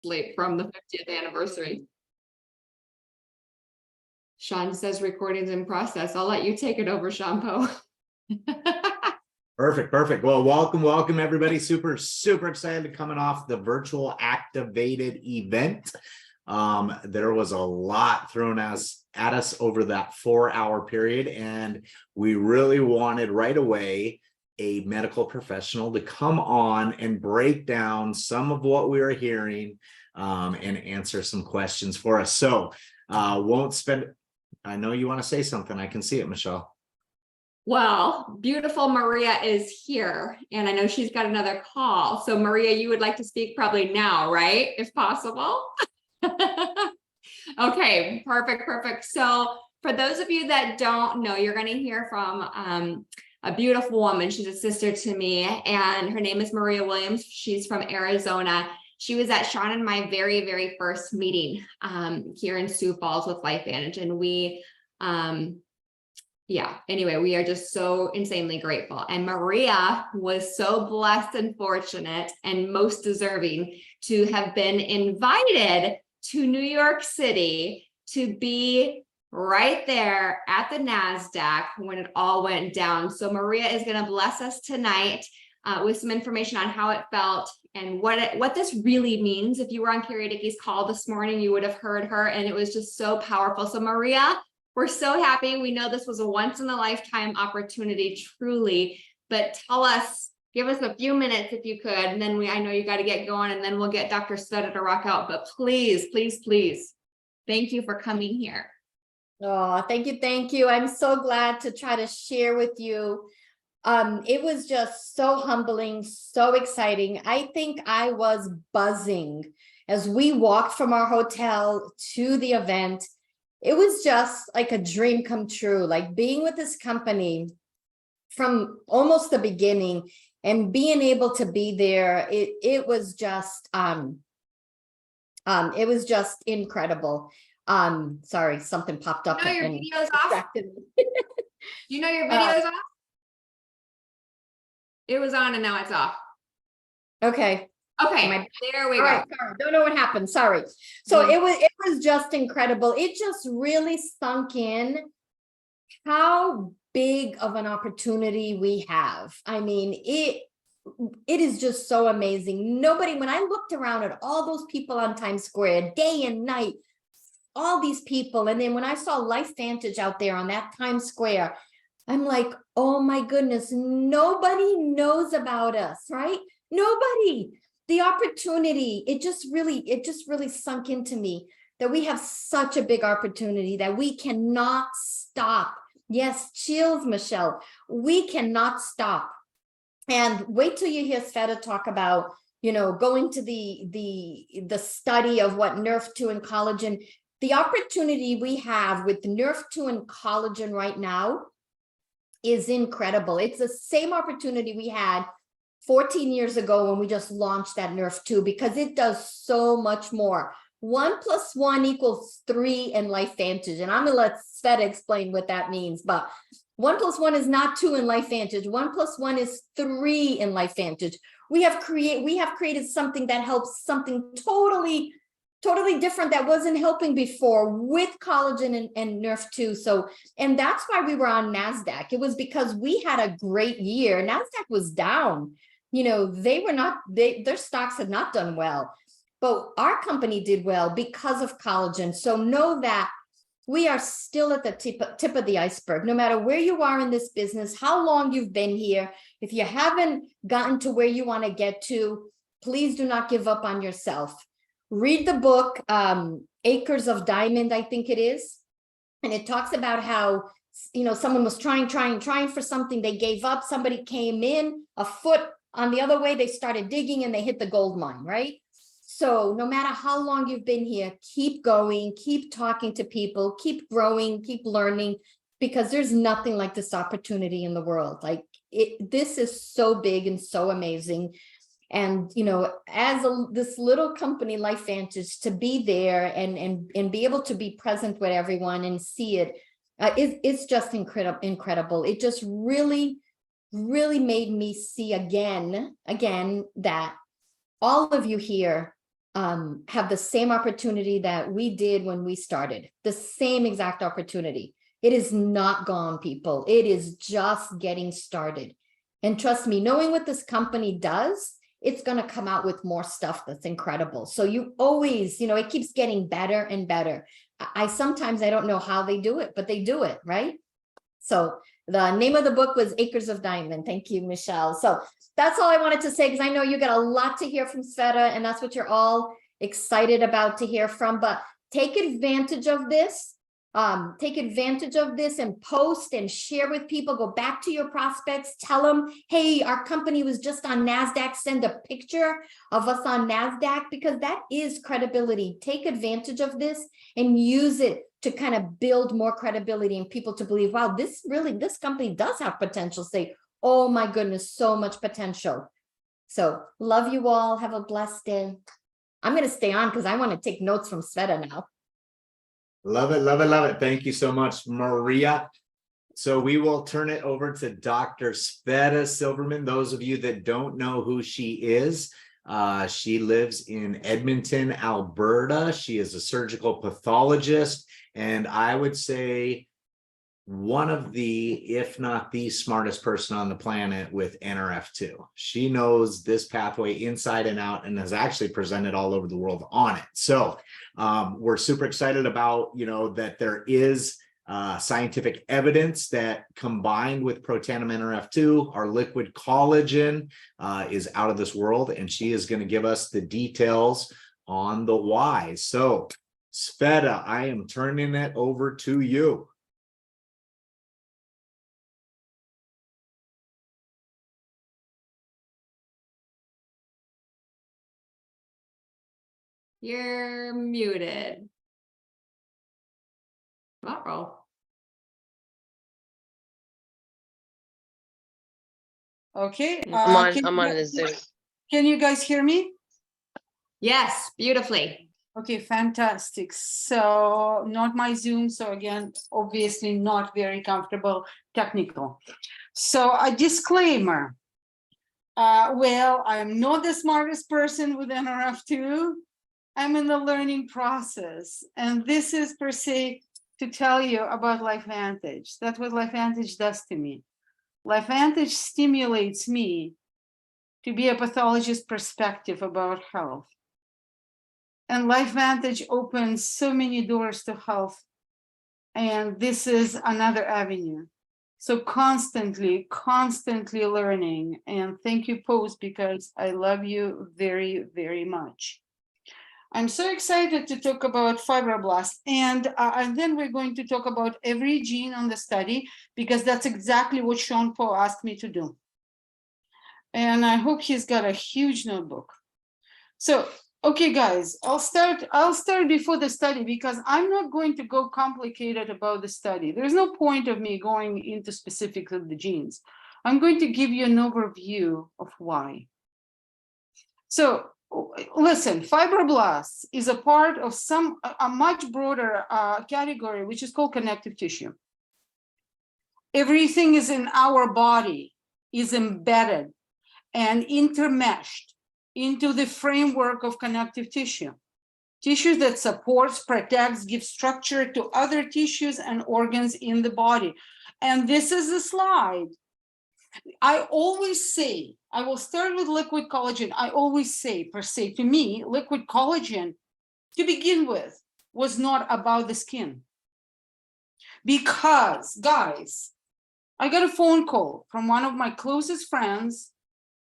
late from the 50th anniversary. Sean says recordings in process. I'll let you take it over, Shampoo. Perfect. Well, welcome everybody. Super excited coming off the virtual activated event. There was a lot thrown at us over that 4-hour period, and we really wanted right away a medical professional to come on and break down some of what we were hearing and answer some questions for us. So won't spend, I know you want to say something. I can see it, Michelle. Well, beautiful Maria is here, and I know she's got another call. So Maria, you would like to speak probably now, right? If possible. Okay, perfect. So for those of you that don't know, you're going to hear from a beautiful woman. She's a sister to me, and her name is Maria Williams. She's from Arizona. She was at Sean and my very first meeting here in Sioux Falls with LifeVantage, and we anyway, we are just so insanely grateful. And Maria was so blessed and fortunate and most deserving to have been invited to New York City to be right there at the NASDAQ when it all went down. So Maria is going to bless us tonight with some information on how it felt and what this really means. If you were on Carrie Dickey's call this morning, you would have heard her, and it was just so powerful. So Maria, we're so happy. We know this was a once in a lifetime opportunity, truly, but tell us, give us a few minutes if you could, and then I know you got to get going, and then we'll get Dr. Sveta to rock out, but please, thank you for coming here. Oh, thank you. I'm so glad to try to share with you. It was just so humbling, so exciting. I think I was buzzing as we walked from our hotel to the event. It was just like a dream come true, like being with this company from almost the beginning and being able to be there. It was just incredible. Sorry, something popped up. You know your video's off? You know your video's off? It was on and now it's off. Okay. There we go. Right, sorry, don't know what happened. Sorry. So it was just incredible. It just really sunk in how big of an opportunity we have. I mean, it is just so amazing. When I looked around at all those people on Times Square, day and night, all these people, and then when I saw LifeVantage out there on that Times Square, I'm like, oh my goodness, nobody knows about us, right? Nobody. The opportunity, it just really sunk into me that we have such a big opportunity that we cannot stop. Yes, chills, Michelle. We cannot stop. And wait till you hear Sveta talk about, going to the study of what Nrf2 and collagen. The opportunity we have with Nrf2 and collagen right now is incredible. It's the same opportunity we had 14 years ago when we just launched that Nrf2, because it does so much more. 1 + 1 = 3 in LifeVantage. And I'm going to let Sveta explain what that means. But 1 + 1 is not 2 in LifeVantage. 1 + 1 is 3 in LifeVantage. We have created something that helps something totally different that wasn't helping before with collagen and Nrf2. So, and that's why we were on NASDAQ. It was because we had a great year. NASDAQ was down. Their stocks had not done well, but our company did well because of collagen. So know that we are still at the tip of the iceberg. No matter where you are in this business, how long you've been here, if you haven't gotten to where you want to get to, please do not give up on yourself. Read the book, Acres of Diamond, I think it is. And it talks about how, someone was trying for something. They gave up. Somebody came in a foot on the other way. They started digging and they hit the gold mine, right? So no matter how long you've been here, keep going, keep talking to people, keep growing, keep learning, because there's nothing like this opportunity in the world. Like this is so big and so amazing. And, as this little company, LifeVantage, to be there and be able to be present with everyone and see it, it's just incredible. It just really made me see again that all of you here have the same opportunity that we did when we started, the same exact opportunity. It is not gone, people. It is just getting started. And trust me, knowing what this company does, it's going to come out with more stuff that's incredible. So you always, it keeps getting better and better. I sometimes I don't know how they do it, but they do it, right? So the name of the book was Acres of Diamond. Thank you, Michelle. So that's all I wanted to say, because I know you got a lot to hear from Sveta, and that's what you're all excited about to hear from. But take advantage of this. Take advantage of this and post and share with people. Go back to your prospects. Tell them, hey, our company was just on NASDAQ. Send a picture of us on NASDAQ, because that is credibility. Take advantage of this and use it to kind of build more credibility and people to believe, wow, this company does have potential. Say, oh my goodness, so much potential. So love you all. Have a blessed day. I'm going to stay on because I want to take notes from Sveta now. Love it, love it, love it. Thank you so much, Maria. So we will turn it over to Dr. Sveta Silverman. Those of you that don't know who she is, she lives in Edmonton, Alberta. She is a surgical pathologist, and I would say one of the, if not the smartest person on the planet with Nrf2. She knows this pathway inside and out and has actually presented all over the world on it. So we're super excited about, that there is scientific evidence that combined with Protandim Nrf2, our liquid collagen is out of this world, and she is going to give us the details on the why. So Sveta, I am turning it over to you. You're muted. Uh-oh. Okay. I'm on the Zoom. Can you guys hear me? Yes, beautifully. Okay, fantastic. So not my Zoom. So again, obviously not very comfortable technical. So a disclaimer. Well, I'm not the smartest person with Nrf2. I'm in the learning process. And this is per se to tell you about LifeVantage. That's what LifeVantage does to me. LifeVantage stimulates me to be a pathologist perspective about health. And LifeVantage opens so many doors to health. And this is another avenue. So constantly learning. And thank you, Post, because I love you very, very much. I'm so excited to talk about fibroblasts, and then we're going to talk about every gene on the study, because that's exactly what Sean Paul asked me to do. And I hope he's got a huge notebook. So, okay, guys, I'll start before the study, because I'm not going to go complicated about the study. There's no point of me going into specifics of the genes. I'm going to give you an overview of why. So, listen, fibroblasts is a part of a much broader category, which is called connective tissue. Everything is in our body is embedded and intermeshed into the framework of connective tissue. Tissue that supports, protects, gives structure to other tissues and organs in the body. And this is the slide. I always say, I will start with liquid collagen. I always say, per se, to me, liquid collagen, to begin with, was not about the skin. Because, guys, I got a phone call from one of my closest friends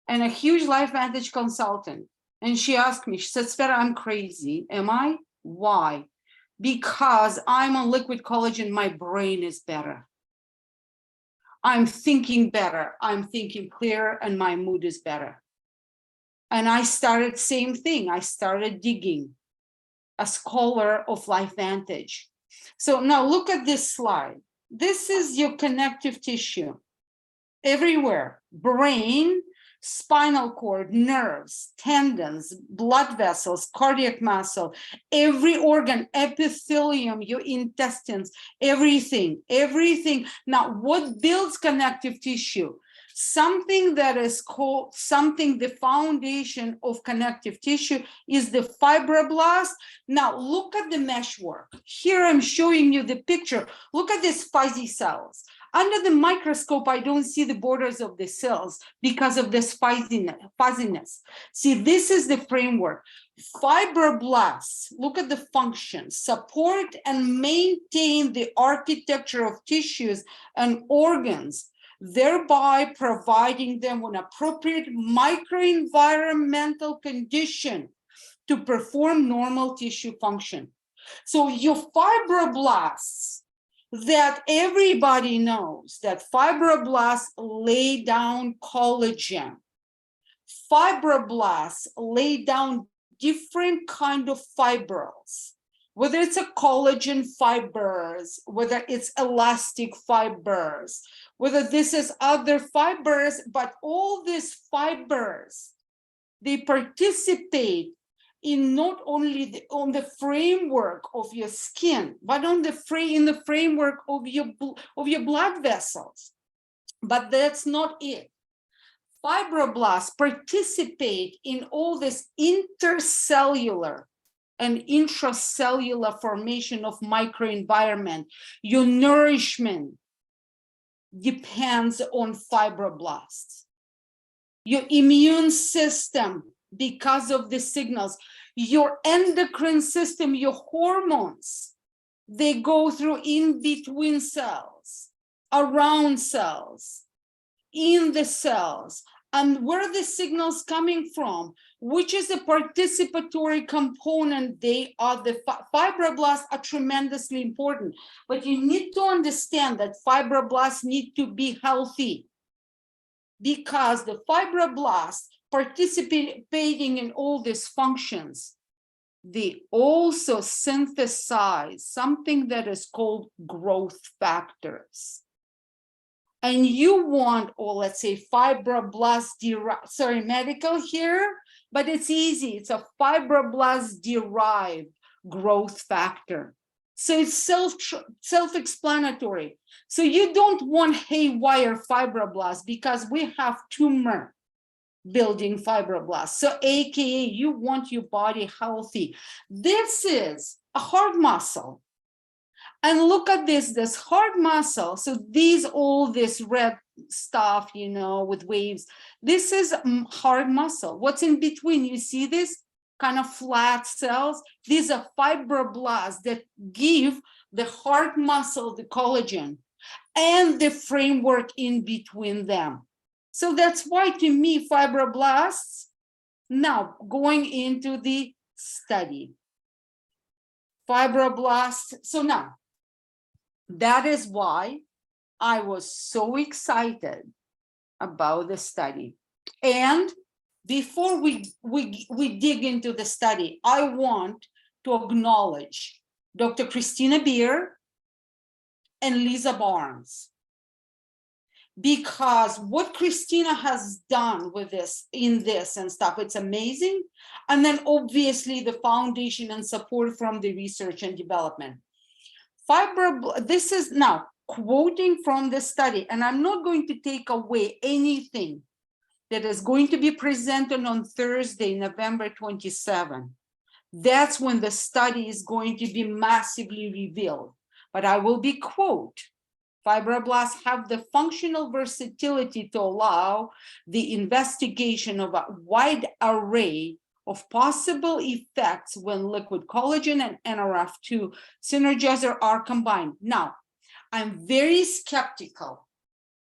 and a huge LifeVantage consultant. And she asked me, she said, Sveta, I'm crazy. Am I? Why? Because I'm on liquid collagen, my brain is better. I'm thinking better, I'm thinking clearer, and my mood is better. And I started, same thing, I started digging, a scholar of LifeVantage. So now look at this slide. This is your connective tissue. Everywhere, brain, spinal cord, nerves, tendons, blood vessels, cardiac muscle, every organ, epithelium, your intestines, everything. Now, what builds connective tissue? Something that is called the foundation of connective tissue is the fibroblast. Now look at the meshwork. Here I'm showing you the picture. Look at these fuzzy cells. Under the microscope, I don't see the borders of the cells because of this fuzziness. See, this is the framework. Fibroblasts, look at the function, support and maintain the architecture of tissues and organs, thereby providing them an appropriate microenvironmental condition to perform normal tissue function. So your fibroblasts, that everybody knows that fibroblasts lay down collagen. Fibroblasts lay down different kind of fibrils, whether it's a collagen fibers, whether it's elastic fibers, whether this is other fibers, but all these fibers, they participate in not only on the framework of your skin, but in the framework of your blood vessels. But that's not it. Fibroblasts participate in all this intercellular and intracellular formation of microenvironment. Your nourishment depends on fibroblasts. Your immune system, because of the signals, your endocrine system, your hormones, they go through in between cells, around cells, in the cells, and where the signals coming from, which is a participatory component. They are the fibroblasts are tremendously important, but you need to understand that fibroblasts need to be healthy, because the fibroblasts participating in all these functions, they also synthesize something that is called growth factors. And you want, or let's say fibroblast derived, sorry, medical here, but it's easy. It's a fibroblast derived growth factor. So it's self-explanatory. So you don't want haywire fibroblasts because we have tumor building fibroblasts. So AKA you want your body healthy. This is a heart muscle. And look at this heart muscle. So all this red stuff, you know, with waves, this is heart muscle. What's in between? You see this kind of flat cells? These are fibroblasts that give the heart muscle the collagen and the framework in between them. So that's why, to me, fibroblasts, now going into the study, fibroblasts. So now, that is why I was so excited about the study. And before we dig into the study, I want to acknowledge Dr. Christina Beer and Lisa Barnes, because what Christina has done with this, in this and stuff, it's amazing. And then obviously the foundation and support from the research and development. This is now quoting from the study, and I'm not going to take away anything that is going to be presented on Thursday, November 27. That's when the study is going to be massively revealed. But I will be quote, fibroblasts have the functional versatility to allow the investigation of a wide array of possible effects when liquid collagen and Nrf2 synergizer are combined. Now, I'm very skeptical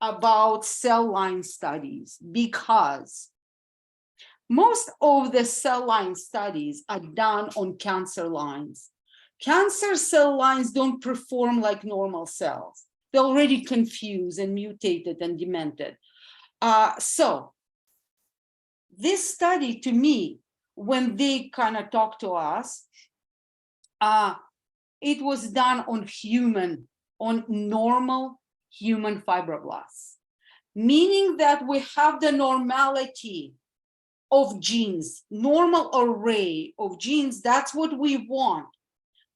about cell line studies because most of the cell line studies are done on cancer lines. Cancer cell lines don't perform like normal cells. They're already confused and mutated and demented. So this study, to me, when they kind of talk to us, it was done on normal human fibroblasts, meaning that we have the normality of genes, normal array of genes. That's what we want,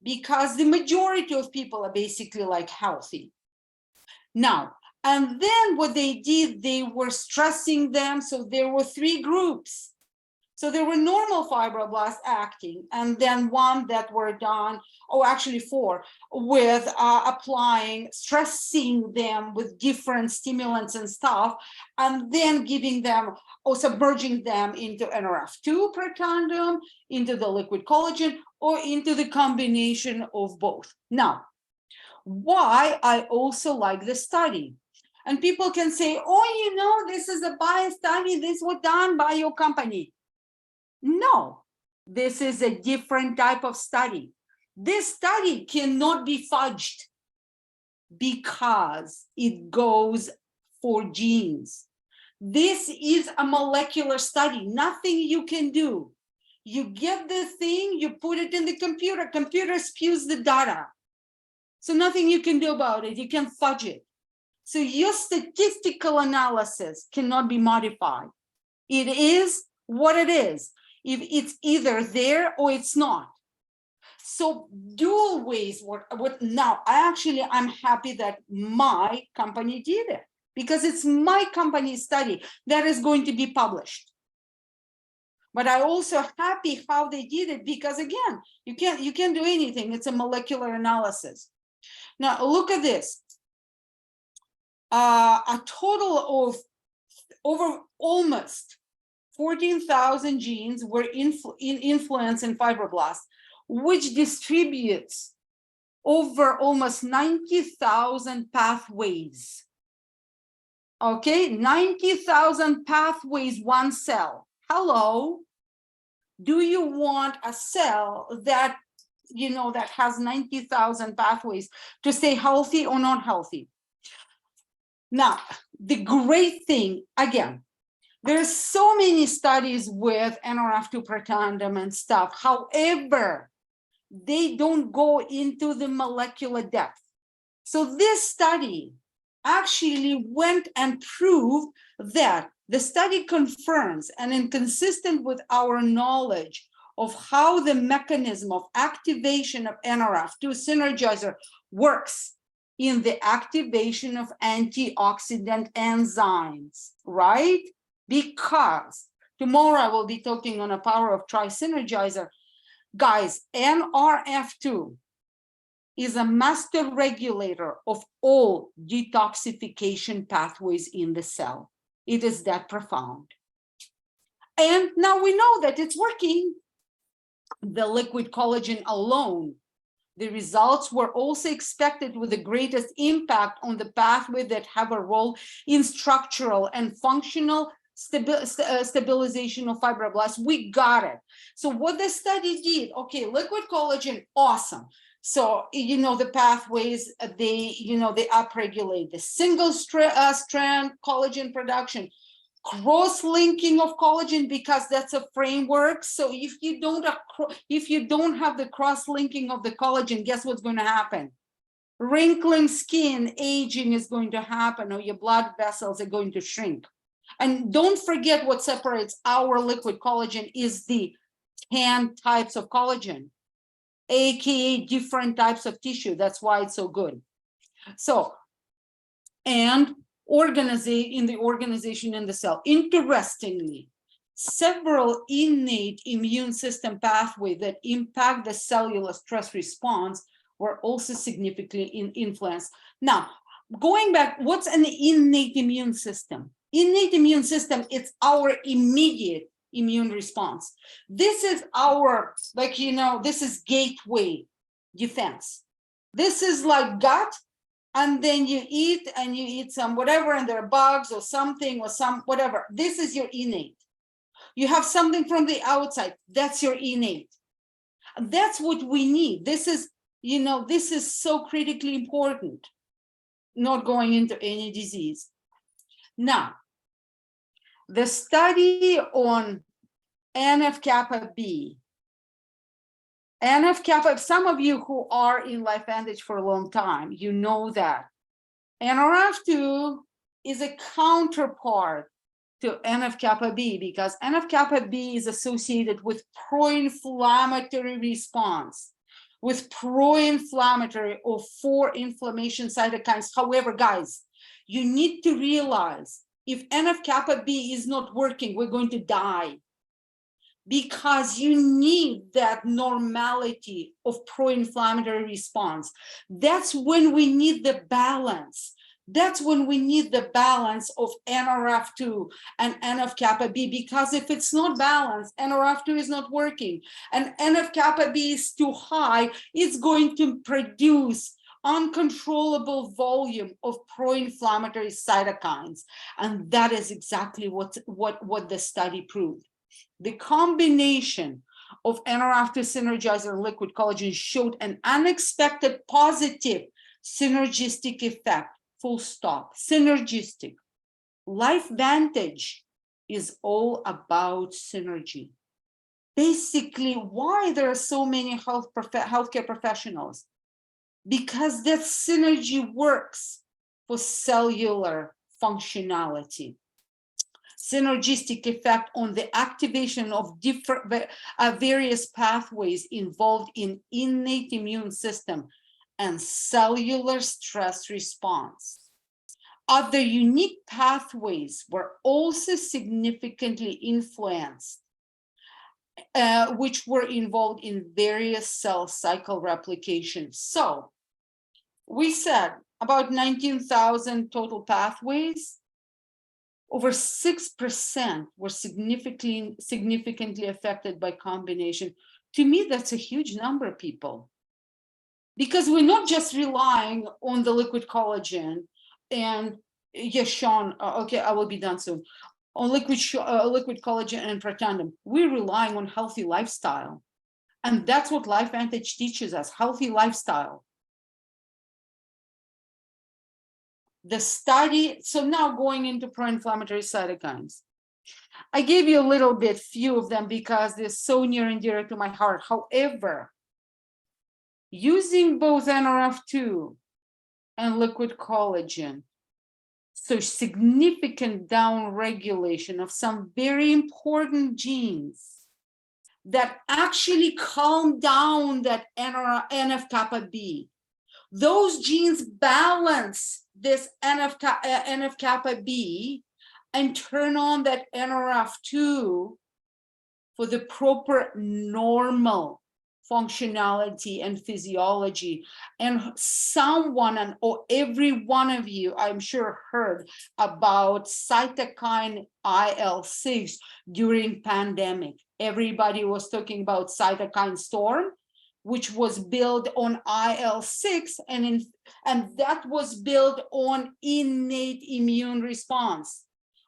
because the majority of people are basically like healthy. Now, And then what they did, they were stressing them. So there were 3 groups. So there were normal fibroblasts acting, and then 1 that were done, actually 4, with applying, stressing them with different stimulants and stuff, and then giving them or submerging them into Nrf2 Protandim, into the liquid collagen, or into the combination of both. Now, why I also like this study. And people can say, oh, this is a biased study. This was done by your company. No, this is a different type of study. This study cannot be fudged because it goes for genes. This is a molecular study, nothing you can do. You get the thing, you put it in the computer spews the data. So nothing you can do about it, you can fudge it. So your statistical analysis cannot be modified. It is what it is. If it's either there or it's not. So dual ways, now I'm happy that my company did it because it's my company's study that is going to be published. But I also happy how they did it because again, you can't do anything. It's a molecular analysis. Now look at this. A total of over almost 14,000 genes were influenced in fibroblasts, which distributes over almost 90,000 pathways. Okay, 90,000 pathways, one cell. Hello, do you want a cell that, that has 90,000 pathways to stay healthy or not healthy? Now, the great thing, again, there's so many studies with Nrf2 Protandim and stuff. However, they don't go into the molecular depth. So this study actually went and proved that the study confirms and inconsistent with our knowledge of how the mechanism of activation of Nrf2 synergizer works in the activation of antioxidant enzymes, right? Because tomorrow I will be talking on the power of tri-synergizer. Guys, Nrf2 is a master regulator of all detoxification pathways in the cell. It is that profound. And now we know that it's working. The liquid collagen alone, the results were also expected with the greatest impact on the pathway that have a role in structural and functional stabilization of fibroblasts. We got it. So what the study did, okay, liquid collagen, awesome. So, the pathways, they upregulate the single strand collagen production, cross-linking of collagen, because that's a framework. So if you don't have the cross-linking of the collagen, guess what's going to happen? Wrinkling skin, aging is going to happen, or your blood vessels are going to shrink. And don't forget what separates our liquid collagen is the 10 types of collagen, aka different types of tissue. That's why it's so good. So, and in the organization in the cell. Interestingly, several innate immune system pathways that impact the cellular stress response were also significantly influenced. Now, going back, what's an innate immune system? Innate immune system, it's our immediate immune response. This is our, this is gateway defense. This is like gut, and then you eat some whatever, and there are bugs or something or some whatever. This is your innate. You have something from the outside, that's your innate. That's what we need. This is, this is so critically important, not going into any disease. Now, the study on NF-kappa B. NF-kappa, some of you who are in LifeVantage for a long time, you know that Nrf2 is a counterpart to NF-kappa B, because NF-kappa B is associated with pro-inflammatory response, with pro-inflammatory or for inflammation cytokines. However, guys, You need to realize if NF-kappa B is not working, we're going to die, because you need that normality of pro-inflammatory response. That's when we need the balance. That's when we need the balance of Nrf2 and NF-kappa B, because if it's not balanced, Nrf2 is not working, and NF-kappa B is too high, it's going to produce uncontrollable volume of pro-inflammatory cytokines. And that is exactly what the study proved. The combination of Nrf2 synergizer and liquid collagen showed an unexpected positive synergistic effect. Full stop. Synergistic. LifeVantage is all about synergy. Basically, why there are so many healthcare professionals? Because that synergy works for cellular functionality. Synergistic effect on the activation of different various pathways involved in innate immune system and cellular stress response. Other unique pathways were also significantly influenced, which were involved in various cell cycle replication. So we said about 19,000 total pathways. Over 6% were significantly affected by combination. To me, that's a huge number of people, because we're not just relying on the liquid collagen and, yes, Sean, okay, I will be done soon, on liquid collagen and Protandim. We're relying on healthy lifestyle. And that's what LifeVantage teaches us, healthy lifestyle. The study, so now going into pro-inflammatory cytokines. I gave you a little bit, few of them, because they're so near and dear to my heart. However, using both Nrf2 and liquid collagen, so significant downregulation of some very important genes that actually calm down that NF-kappa B. Those genes balance this NF-kappa B and turn on that Nrf2 for the proper normal functionality and physiology. And someone, or every one of you, I'm sure, heard about cytokine IL-6 during pandemic. Everybody was talking about cytokine storm, which was built on IL-6, and that was built on innate immune response,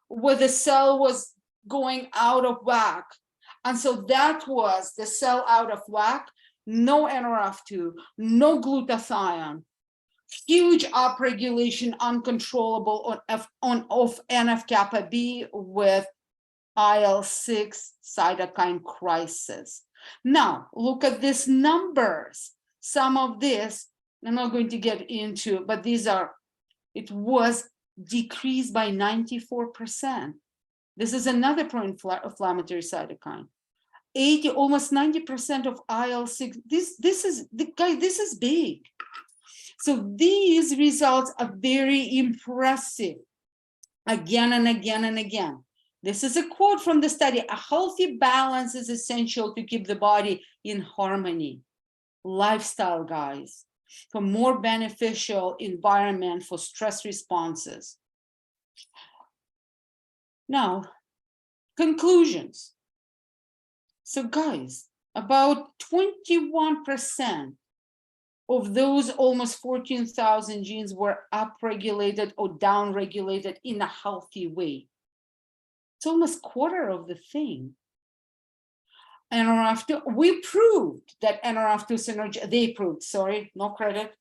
where the cell was going out of whack. And so that was the cell out of whack, no Nrf2, no glutathione, huge upregulation, uncontrollable of NF-kappa B with IL-6 cytokine crisis. Now, look at these numbers. Some of this, I'm not going to get into, but these are, it was decreased by 94%. This is another pro-inflammatory cytokine. Almost 90% of IL-6, this is big. So these results are very impressive, again and again and again. This is a quote from the study: a healthy balance is essential to keep the body in harmony. Lifestyle, guys, for more beneficial environment for stress responses. Now, conclusions. So guys, about 21% of those almost 14,000 genes were upregulated or downregulated in a healthy way. It's almost a quarter of the thing. Nrf2, we proved that Nrf2 synergy, they proved, sorry, no credit.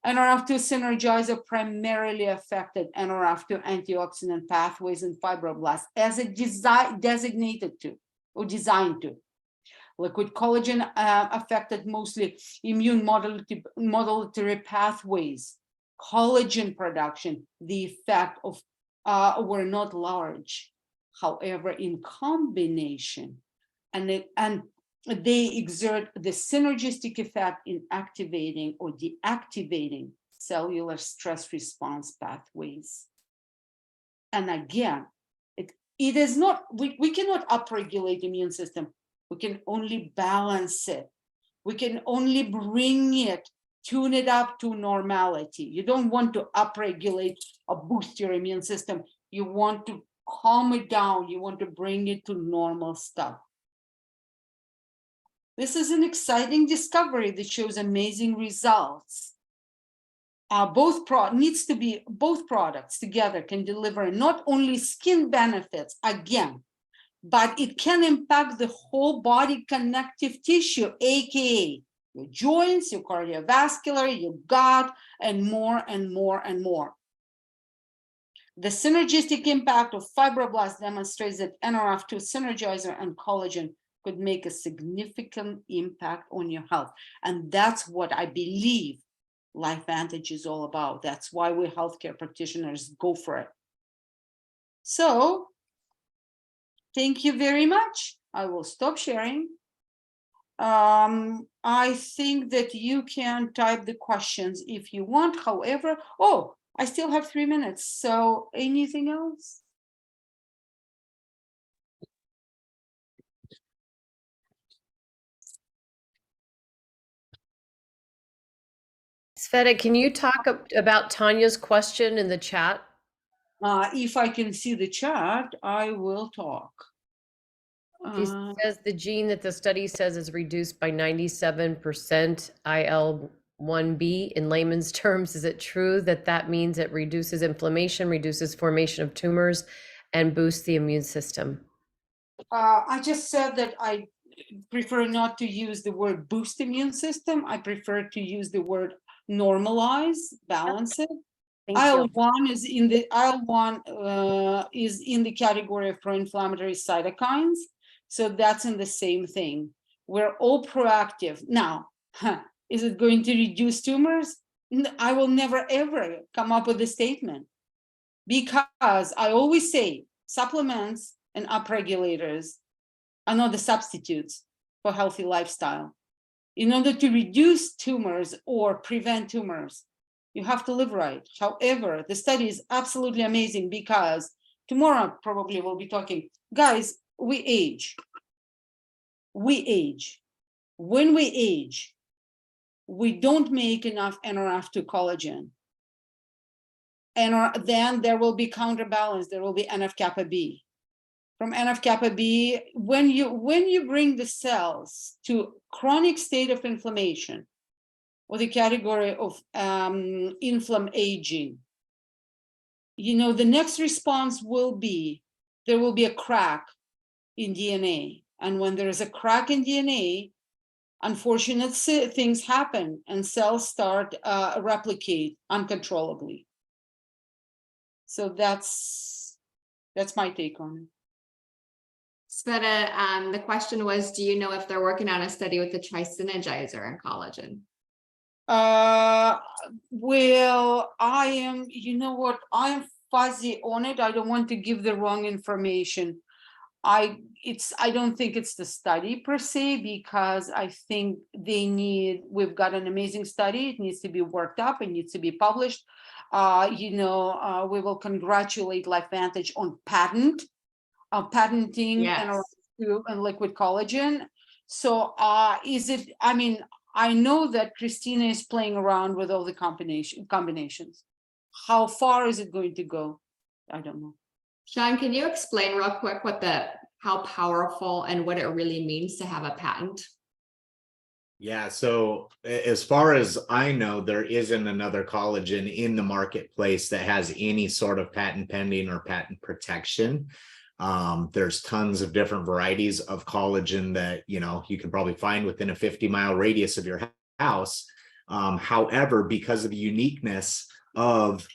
Nrf2 synergizer primarily affected Nrf2 antioxidant pathways and fibroblasts as it designated to, or designed to. Liquid collagen affected mostly immune modulatory pathways, collagen production. The effect of were not large. However, in combination, and they exert the synergistic effect in activating or deactivating cellular stress response pathways. And again, it is not, we cannot upregulate the immune system. We can only balance it. We can only bring it, tune it up to normality. You don't want to upregulate or boost your immune system. You want to calm it down. You want to bring it to normal stuff. This is an exciting discovery that shows amazing results. Both products together can deliver not only skin benefits, again, but it can impact the whole body connective tissue, aka your joints, your cardiovascular, your gut, and more and more and more. The synergistic impact of fibroblasts demonstrates that Nrf2 synergizer and collagen could make a significant impact on your health. And that's what I believe LifeVantage is all about. That's why we healthcare practitioners go for it. So, thank you very much. I will stop sharing. I think that you can type the questions if you want. However, oh, I still have 3 minutes. So anything else? Sveta, can you talk about Tanya's question in the chat? If I can see the chat, I will talk. She says the gene that the study says is reduced by 97% IL-1B. In layman's terms, is it true that that means it reduces inflammation, reduces formation of tumors, and boosts the immune system? I just said that I prefer not to use the word boost immune system. I prefer to use the word normalize, balance it. IL-1 is in the is in the category of pro-inflammatory cytokines, so that's in the same thing. We're all proactive now. Is it going to reduce tumors? I will never ever come up with a statement, because I always say supplements and upregulators are not the substitutes for healthy lifestyle. In order to reduce tumors or prevent tumors, you have to live right. However, the study is absolutely amazing, because tomorrow probably we'll be talking, guys, we age. We age. When we age, we don't make enough Nrf2 collagen. And then there will be counterbalance, there will be NF-kappa B. From NF-kappa B, when you bring the cells to chronic state of inflammation, or the category of inflammaging, you know, the next response will be, there will be a crack in DNA. And when there is a crack in DNA, unfortunate things happen and cells start replicate uncontrollably. So that's my take on it. Sveta, the question was, do you know if they're working on a study with the tri-synergizer and collagen? Well, I am, you know what, I am fuzzy on it. I don't want to give the wrong information. I don't think it's the study per se, because I think we've got an amazing study. It needs to be worked up. It needs to be published. We will congratulate LifeVantage on patenting Yes. and liquid collagen. So I mean, I know that Christina is playing around with all the combinations. How far is it going to go? I don't know. Sean, can you explain real quick how powerful and what it really means to have a patent? Yeah, so as far as I know, there isn't another collagen in the marketplace that has any sort of patent pending or patent protection. There's tons of different varieties of collagen that, you know, you can probably find within a 50-mile radius of your house. However, because of the uniqueness of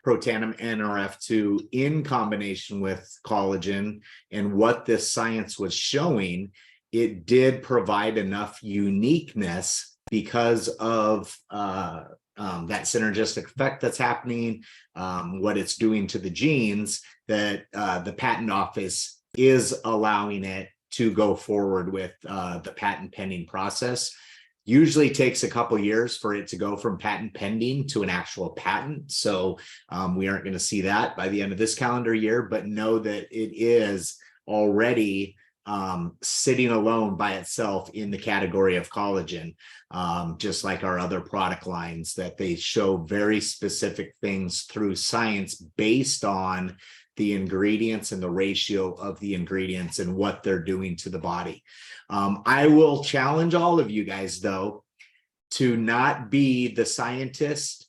Protandim Nrf2 in combination with collagen and what this science was showing, it did provide enough uniqueness because of that synergistic effect that's happening, what it's doing to the genes, that the patent office is allowing it to go forward with the patent pending process. Usually takes a couple years for it to go from patent pending to an actual patent. So we aren't going to see that by the end of this calendar year, but know that it is already sitting alone by itself in the category of collagen, just like our other product lines, that they show very specific things through science based on the ingredients and the ratio of the ingredients and what they're doing to the body. I will challenge all of you guys, though, to not be the scientist.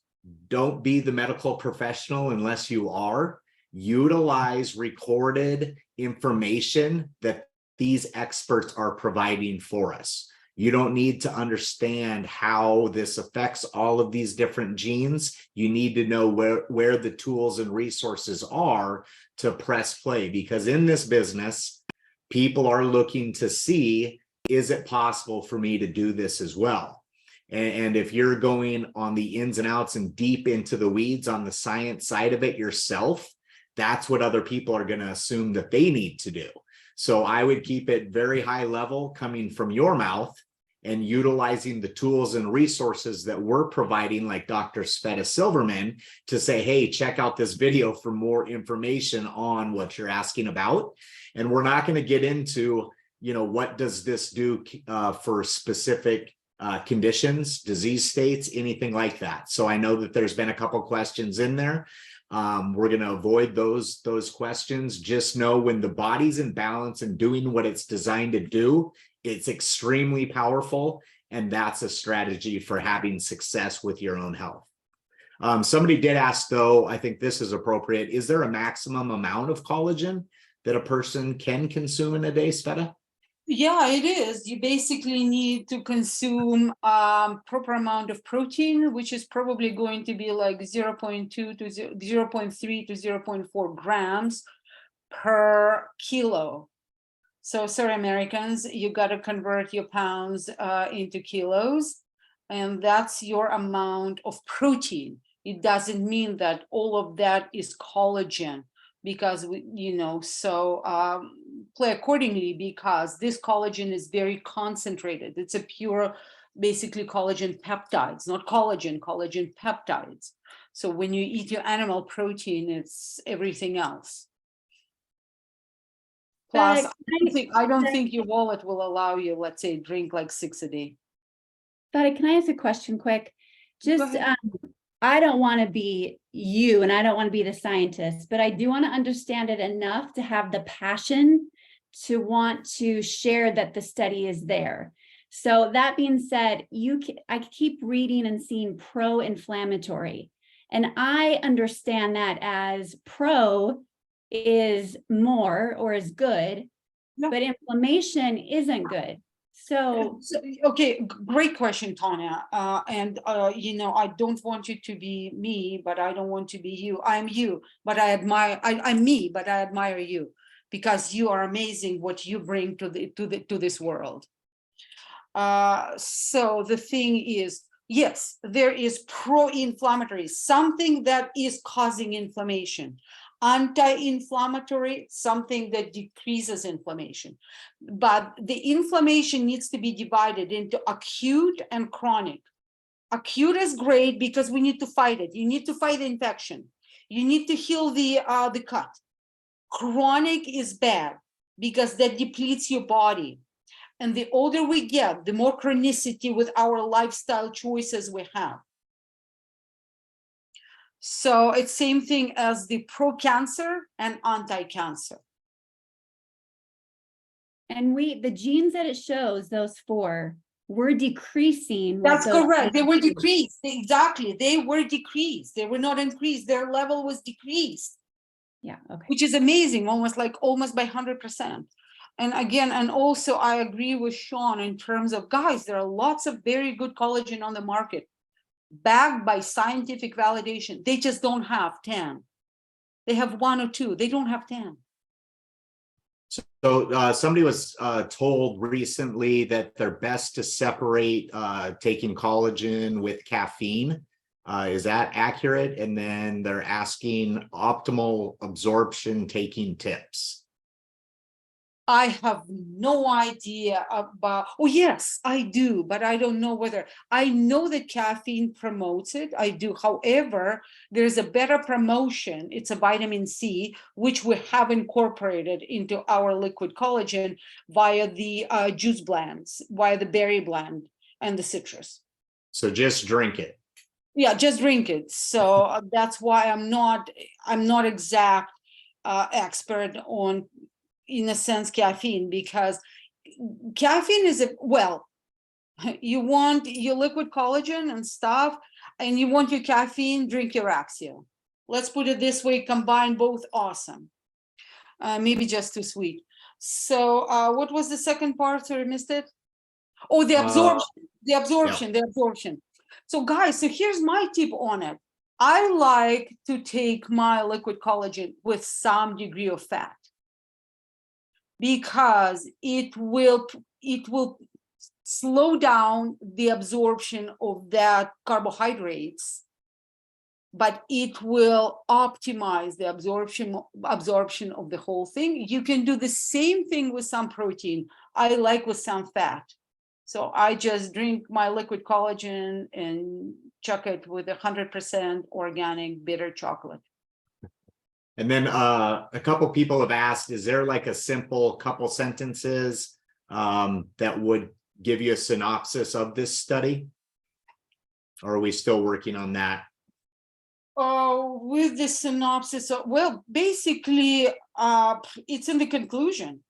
Don't be the medical professional unless you are. Utilize recorded information that these experts are providing for us. You don't need to understand how this affects all of these different genes. You need to know where the tools and resources are to press play, because in this business, people are looking to see, is it possible for me to do this as well? And if you're going on the ins and outs and deep into the weeds on the science side of it yourself, that's what other people are going to assume that they need to do. So I would keep it very high level coming from your mouth and utilizing the tools and resources that we're providing, like Dr. Sveta Silverman, to say, hey, check out this video for more information on what you're asking about. And we're not going to get into, what does this do for specific conditions, disease states, anything like that. So I know that there's been a couple questions in there. We're going to avoid those questions. Just know when the body's in balance and doing what it's designed to do, it's extremely powerful. And that's a strategy for having success with your own health. Somebody did ask, though, I think this is appropriate. Is there a maximum amount of collagen that a person can consume in a day, Sveta? Yeah, it is. You basically need to consume proper amount of protein, which is probably going to be like 0.2 to 0.3 to 0.4 grams per kilo. So sorry, Americans, you got to convert your pounds into kilos, and that's your amount of protein. It doesn't mean that all of that is collagen, because play accordingly, because this collagen is very concentrated. It's a pure, basically collagen peptides, not collagen peptides. So when you eat your animal protein, it's everything else. Plus, I don't think your wallet will allow you, let's say, drink like 6 a day. Sveta, can I ask a question quick? Just, I don't want to be you and I don't want to be the scientist, but I do want to understand it enough to have the passion to want to share that the study is there. So that being said, I keep reading and seeing pro-inflammatory, and I understand that as pro is more or is good, but inflammation isn't good. So okay, great question, Tanya. I don't want you to be me, but I don't want to be you. I'm you, but I admire. I'm me, but I admire you, because you are amazing. What you bring to this world. So the thing is, yes, there is pro-inflammatory, something that is causing inflammation. Anti-inflammatory, something that decreases inflammation. But the inflammation needs to be divided into acute and chronic. Acute is great because we need to fight it. You need to fight the infection. You need to heal the cut. Chronic is bad because that depletes your body. And the older we get, the more chronicity with our lifestyle choices we have. So it's same thing as the pro-cancer and anti-cancer. And the genes that it shows, those 4, were decreasing. That's correct. They were decreased. Exactly. They were decreased. They were not increased. Their level was decreased. Yeah. Okay. Which is amazing, almost by 100%. And again, and also I agree with Sean in terms of, guys, there are lots of very good collagen on the market, backed by scientific validation. They just don't have 10. They have 1 or 2. They don't have 10. So somebody was told recently that they're best to separate taking collagen with caffeine. Is that accurate? And then they're asking optimal absorption taking tips. I have no idea about, oh yes, I do, but I don't know whether, I know that caffeine promotes it, I do. However, there's a better promotion, it's a vitamin C, which we have incorporated into our liquid collagen via the juice blends, via the berry blend and the citrus. So just drink it. Yeah, just drink it. So that's why I'm not exact expert on, in a sense, caffeine, because caffeine is you want your liquid collagen and stuff, and you want your caffeine, drink your Axial. Let's put it this way, combine both, awesome. Maybe just too sweet. So what was the second part? Sorry, missed it. Oh, the absorption. So guys, so here's my tip on it. I like to take my liquid collagen with some degree of fat, because it will slow down the absorption of that carbohydrates, but it will optimize the absorption of the whole thing. You can do the same thing with some protein. I like with some fat. So I just drink my liquid collagen and chuck it with 100% organic bitter chocolate. And then a couple people have asked, is there like a simple couple sentences that would give you a synopsis of this study? Or are we still working on that? With the synopsis, well, basically, it's in the conclusion.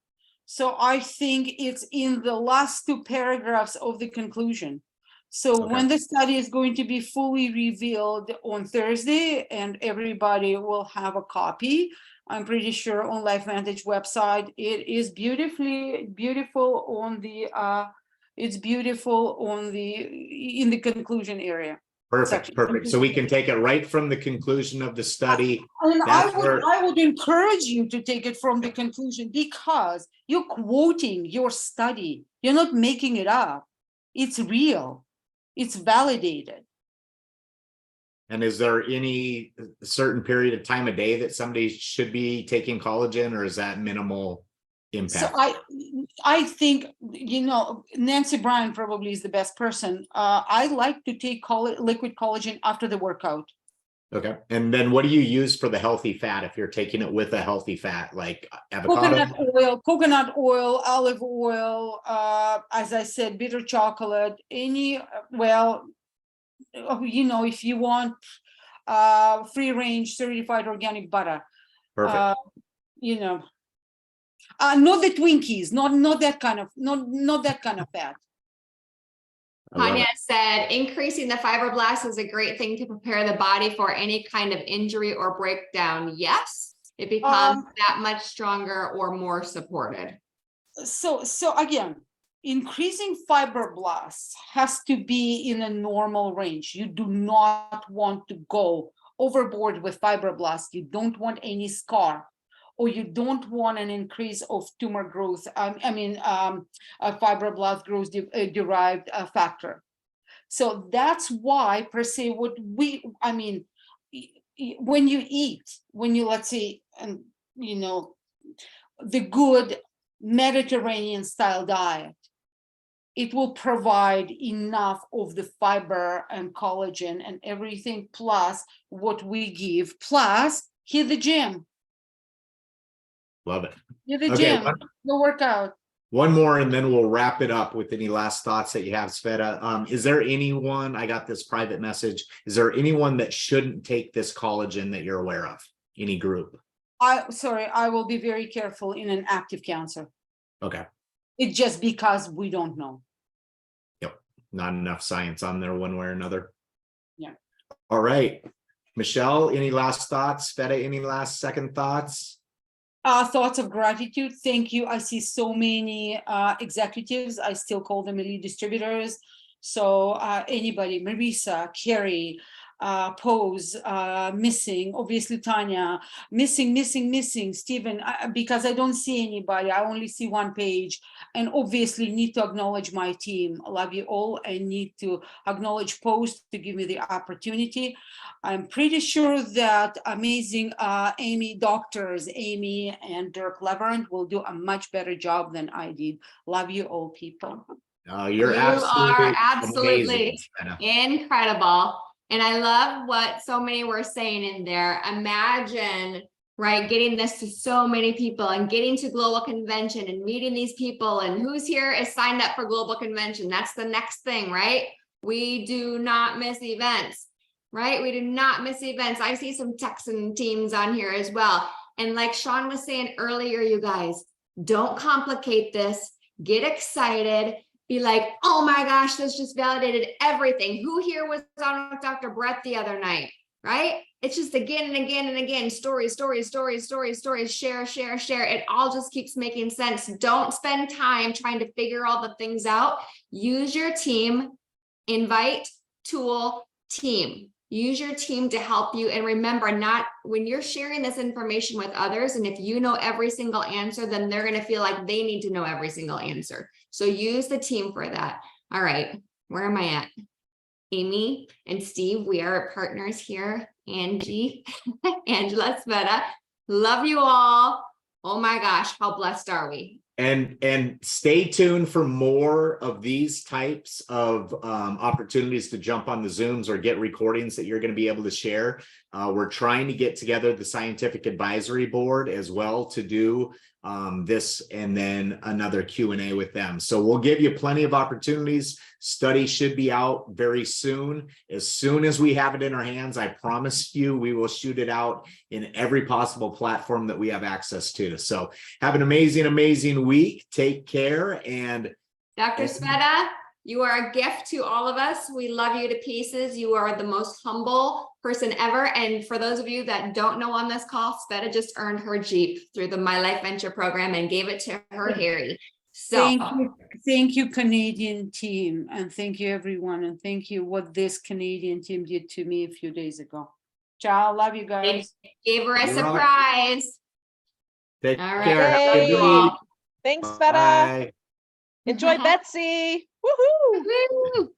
So I think it's in the last two paragraphs of the conclusion. So Okay. when the study is going to be fully revealed on Thursday, and everybody will have a copy, I'm pretty sure on LifeVantage website, it is beautiful on the in the conclusion area. Perfect, perfect. So we can take it right from the conclusion of the study. And That's I would encourage you to take it from the conclusion, because you're quoting your study. You're not making it up. It's real. It's validated. And is there any certain period of time of day that somebody should be taking collagen, or is that minimal impact? So I think, Nancy Bryan probably is the best person. I like to take liquid collagen after the workout. Okay. And then what do you use for the healthy fat if you're taking it with a healthy fat, like avocado? Coconut oil, olive oil, as I said, bitter chocolate, if you want free range certified organic butter. Perfect. Not the Twinkies, not that kind of fat. I love Tanya it. said, increasing the fibroblasts is a great thing to prepare the body for any kind of injury or breakdown. Yes, it becomes that much stronger or more supported. So again, increasing fibroblasts has to be in a normal range. You do not want to go overboard with fibroblasts. You don't want any scar, or you don't want an increase of tumor growth. Fibroblast growth derived factor. So that's why, per se, when you let's say, the good Mediterranean style diet, it will provide enough of the fiber and collagen and everything, plus what we give, plus hit the gym. Love it. Hit the Okay, gym, go work out. One more, and then we'll wrap it up with any last thoughts that you have, Sveta. Is there anyone, I got this private message, is there anyone that shouldn't take this collagen that you're aware of? Any group? I will be very careful in an active cancer. Okay. It's just because we don't know. Yep. Not enough science on there one way or another. Yeah. All right. Michelle, any last thoughts? Sveta, any last second thoughts? Thoughts of gratitude. Thank you. I see so many executives. I still call them elite distributors. So anybody, Marisa, Carrie, Pose, missing, obviously Tanya, missing, Stephen, because I don't see anybody, I only see one page, and obviously need to acknowledge my team. I love you all, and need to acknowledge Pose to give me the opportunity. I'm pretty sure that amazing doctors, Amy and Dirk Leverand, will do a much better job than I did. Love you all, people. You're You absolutely are absolutely amazing, Sveta. incredible. And I love what so many were saying in there. Imagine, right, getting this to so many people and getting to Global Convention and meeting these people, and who's here is signed up for Global Convention. That's the next thing, right? We do not miss events, right? We do not miss events. I see some Texan teams on here as well. And like Sean was saying earlier, you guys, don't complicate this. Get excited. Be like, oh my gosh, this just validated everything. Who here was on with Dr. Brett the other night, right? It's just again and again and again, stories, share. It all just keeps making sense. Don't spend time trying to figure all the things out. Use your team, invite, tool, team. Use your team to help you. And remember, not when you're sharing this information with others, and if you know every single answer, then they're going to feel like they need to know every single answer. So use the team for that. All right, where am I at? Amy and Steve, we are partners here. Angie, Angela, Sveta, love you all. Oh my gosh, how blessed are we? And stay tuned for more of these types of opportunities to jump on the Zooms or get recordings that you're going to be able to share. We're trying to get together the scientific advisory board as well to do this, and then another Q&A with them. So we'll give you plenty of opportunities. Study should be out very soon. As soon as we have it in our hands, I promise you, we will shoot it out in every possible platform that we have access to. So have an amazing week. Take care. And Dr. Sveta, you are a gift to all of us. We love you to pieces. You are the most humble person ever. And for those of you that don't know on this call, Sveta just earned her Jeep through the My Life Venture program and gave it to her Harry. So thank you, Canadian team, and thank you, everyone, and thank you what this Canadian team did to me a few days ago. Ciao, love you guys. Gave her a You're welcome. surprise. take All right. care. Love you all. Thanks, Sveta. Bye. Enjoy Betsy. Woohoo! Woo!